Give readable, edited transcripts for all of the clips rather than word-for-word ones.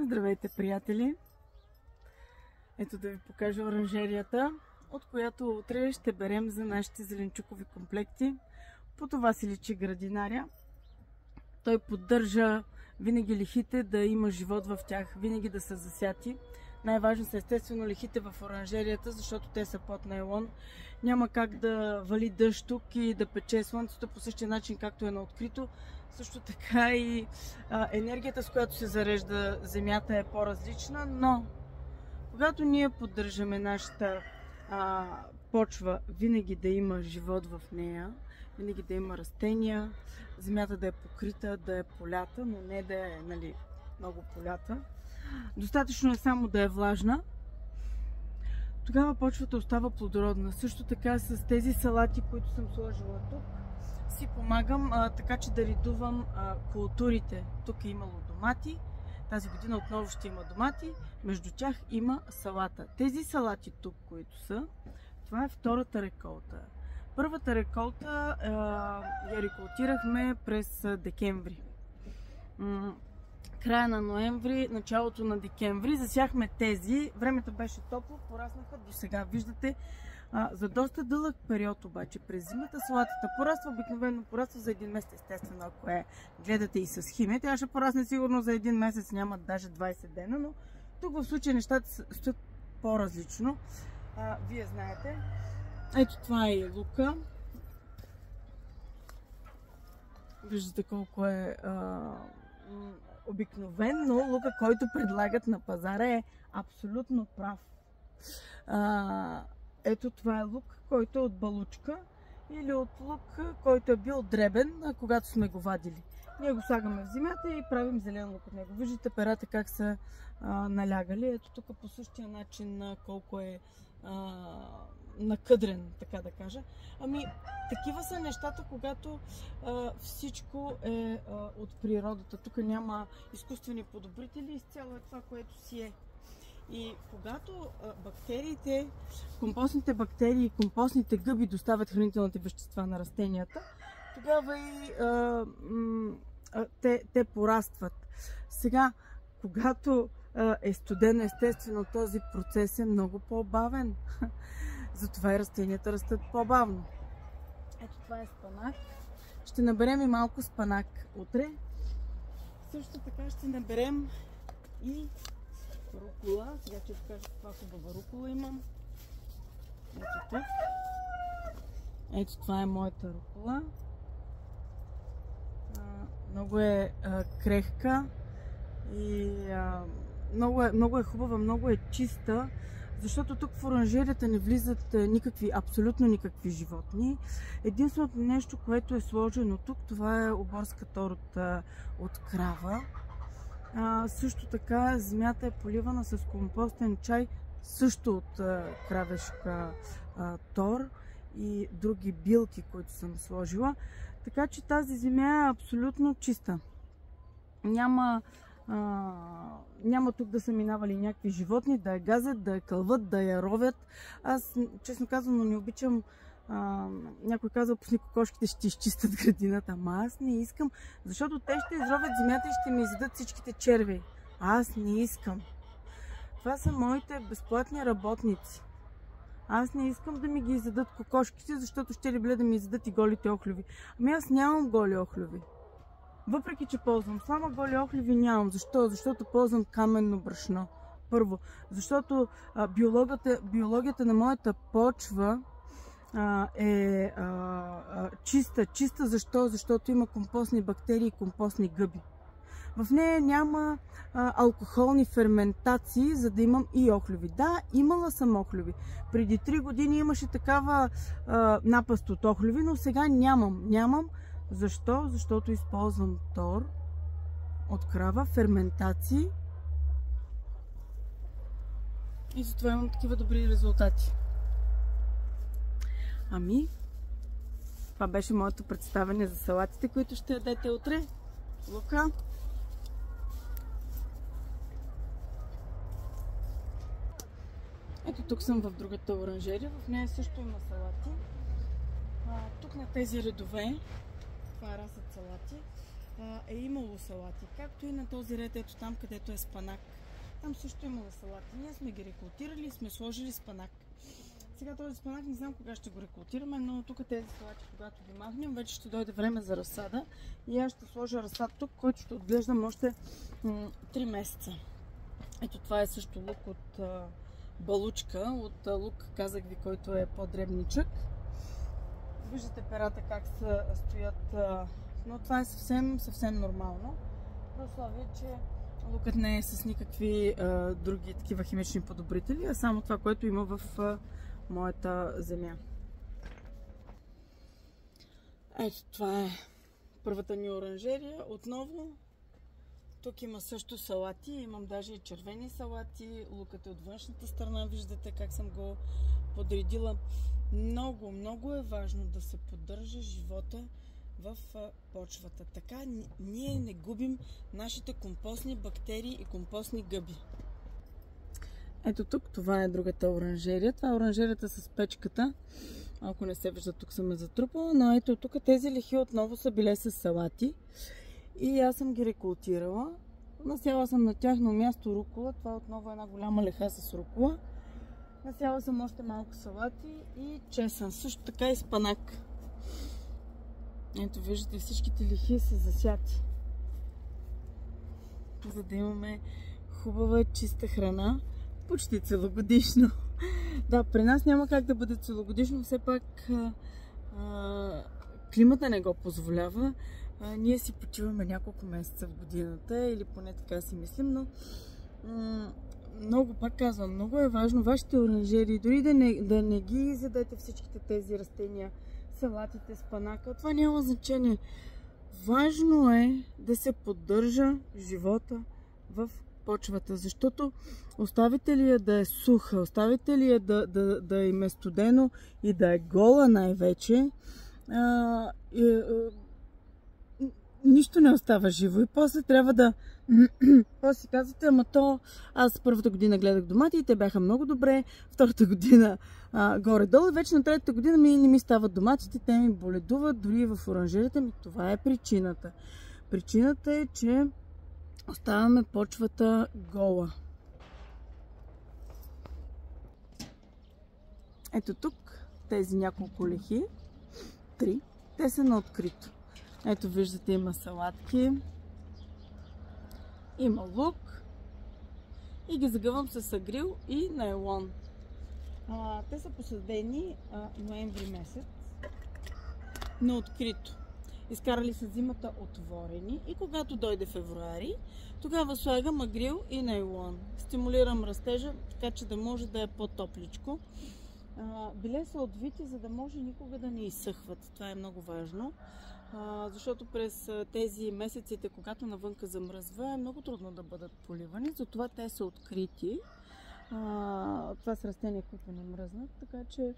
Здравейте, приятели! Ето да ви покажа оранжерията, от която утре ще берем за нашите зеленчукови комплекти. По това си личи градинаря. Той поддържа винаги лихите да има живот в тях, винаги да са засяти. Най-важно са естествено лихите в оранжерията, защото те са под найлон. Няма как да вали дъжд тук и да пече слънцето по същия начин, както е на открито. Също така и енергията, с която се зарежда земята, е по-различна, но когато ние поддържаме нашата почва, винаги да има живот в нея, винаги да има растения, земята да е покрита, да е полята, но не да е много полята. Достатъчно е само да е влажна. Тогава почвата остава плодородна. Също така с тези салати, които съм сложила тук, си помагам така, че да редувам културите. Тук е имало домати. Тази година отново ще има домати. Между тях има салата. Тези салати тук, които са, това е втората реколта. Първата реколта я реколтирахме през декември. Края на ноември, началото на декември засяхме тези. Времето беше топло, пораснаха до сега. Виждате, за доста дълъг период обаче. През зимата салатата пораства, обикновено пораства за един месец, естествено, ако гледате и с химия. Тя ще порасне сигурно за един месец, няма даже 20 дена, но тук в случая нещата стоят по-различно. Вие знаете. Ето това е и лука. Виждате колко е обикновено лука, който предлагат на пазара, е абсолютно прав. Ето това е лук, който е от балучка или от лук, който е бил дребен, когато сме го вадили. Ние го слагаме в земята и правим зелен лук от него. Виждате перата как са налягали. Ето тук по същия начин колко е накъдрен, така да кажа. Такива са нещата, когато всичко е от природата. Тук няма изкуствени подобрители, изцяло е това, което си е. И когато бактериите, компостните бактерии и компостните гъби доставят хранителните вещества на растенията, тогава и те порастват. Сега, когато е студено, естествено, този процес е много по-бавен. Затова и растенията растат по-бавно. Ето това е спанак. Ще наберем и малко спанак утре. Също така ще наберем и рукола. Сега ще ви покажа каква хубава рукола имам. Ето тук. Ето това е моята рукола. Много е крехка и много е хубава, много е чиста, защото тук в оранжерията не влизат абсолютно никакви животни. Единственото нещо, което е сложено тук, това е оборска тор от крава. Също така земята е поливана с компостен чай, също от кравешка тор и други билки, които съм сложила. Така че тази земя е абсолютно чиста. Няма тук да са минавали някакви животни, да я газят, да я кълват, да я ровят. Аз, честно казано, не обичам. Някой казва, пусни кокошките, ще изчистят градината. Ама аз не искам, защото те ще изровят земята и ще ми изядат всичките черви. Аз не искам. Това са моите безплатни работници. Аз не искам да ми ги изядат кокошките, защото ще ли да ми изядат и голите охлюви. Аз нямам голи охлюви. Въпреки че ползвам слама, голи охлюви нямам. Защо? Защото ползвам каменно брашно. Първо, защото биологията на моята почва е чиста. Чиста защо? Защото има компостни бактерии и компостни гъби. В нея няма алкохолни ферментации, за да имам и охлюви. Да, имала съм охлюви. Преди 3 години имаше такава напаст от охлюви, но сега нямам. Защо? Защото използвам тор от крава, ферментации и затова имам такива добри резултати. Това беше моето представяне за салатите, които ще ядете утре. Лука. Ето тук съм в другата оранжерия. В нея също има салати. Тук на тези редове, това е раса салати, е имало салати. Както и на този ред, ето там, където е спанак. Там също е имало салати. Ние сме ги рекултирали и сме сложили спанак. Сега този спанак не знам кога ще го рекултираме, но тук тези салати, когато ги махнем, вече ще дойде време за разсада. И аз ще сложа разсад тук, който ще отглеждам още 3 месеца. Ето това е също лук от балучка, от лук, казах ви, който е по-дребничък. Виждате перата как стоят, но това е съвсем нормално. При условие, че лукът не е с никакви други такива химични подобрители, а само това, което има в моята земя. Ето това е първата ни оранжерия. Отново тук има също салати, имам даже и червени салати. Лукът е от външната страна, виждате как съм го подредила. Много е важно да се поддържа живота в почвата. Така ние не губим нашите компостни бактерии и компостни гъби. Ето тук, това е другата оранжерия. Това е оранжерията с печката. Ако не се вижда, тук съм я затрупала. Но ето тук тези лехи отново са били с салати. И аз съм ги рекултирала. Насяла съм на тяхно място рукола. Това е отново една голяма леха с рукола. Насяла съм още малко салати и чесън. Също така и спанак. Ето виждате, всичките лехи са засяти. За да имаме хубава, чиста храна. Почти целогодишно. Да, при нас няма как да бъде целогодишно. Все пак климата не го позволява. Ние си почиваме няколко месеца в годината, или поне така си мислим, но много, пак казвам, много е важно вашите оранжерии, дори да не ги задете всичките тези растения, салатите, спанака, това няма значение. Важно е да се поддържа живота в почвата, защото оставите ли я да е суха, оставите ли я да им е студено и да е гола най-вече, нищо не остава живо и после трябва да... После си казвате, ама то... Аз първата година гледах домати и те бяха много добре, втората година горе-долу и вече на третата година не ми стават доматите, те ми боледуват, дори в оранжерията ми. Това е причината. Причината е, че оставяме почвата гола. Ето тук тези няколко лехи, 3, те са на открито. Ето виждате, има салатки, има лук и ги загъвам с агрил и найлон. Те са посадени ноември месец на открито. Изкарали са зимата отворени и когато дойде февруари, тогава слагам агрил и найлон. Стимулирам растежа, така че да може да е по-топличко. Били са отвити, за да може никога да не изсъхват. Това е много важно. Защото през тези месеците, когато навънка замръзва, е много трудно да бъдат поливани. Затова те са открити. Това са растения, които не мръзнат, така че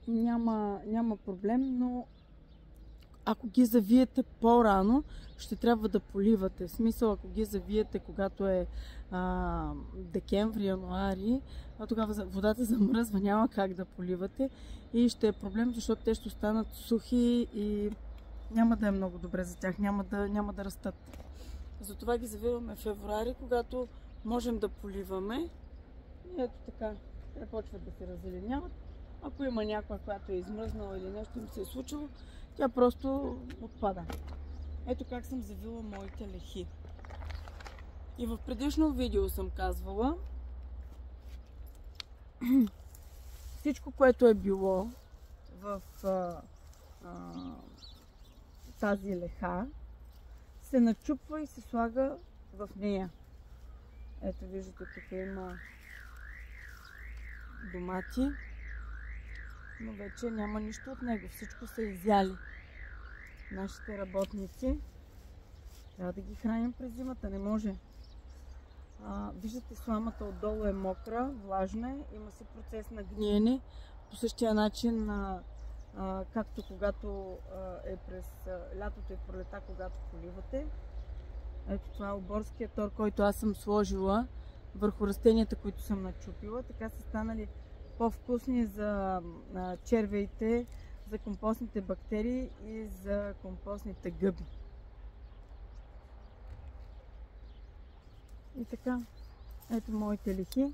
няма проблем, но ако ги завиете по-рано, ще трябва да поливате. В смисъл, ако ги завиете когато е декември, януари, тогава водата замръзва, няма как да поливате и ще е проблем, защото те ще останат сухи и няма да е много добре за тях, няма да растат. Затова ги завиваме в февруари, когато можем да поливаме. И ето така, те почват да се раззеленяват. Ако има някоя, която е измръзнала или нещо им се е случило, тя просто отпада. Ето как съм завила моите лехи. И в предишно видео съм казвала, всичко, което е било в тази леха, се начупва и се слага в нея. Ето виждате, тук има домати, но вече няма нищо от него. Всичко са изяли. Нашите работници трябва да ги храним през зимата, не може. Виждате, сламата отдолу е мокра, влажна е, има си процес на гниене. По същия начин, както когато е през лятото и пролета, когато поливате. Ето това е оборския тор, който аз съм сложила върху растенията, които съм начупила. Така са станали по-вкусни за червеите, за компостните бактерии и за компостните гъби. И така, ето моите лихи.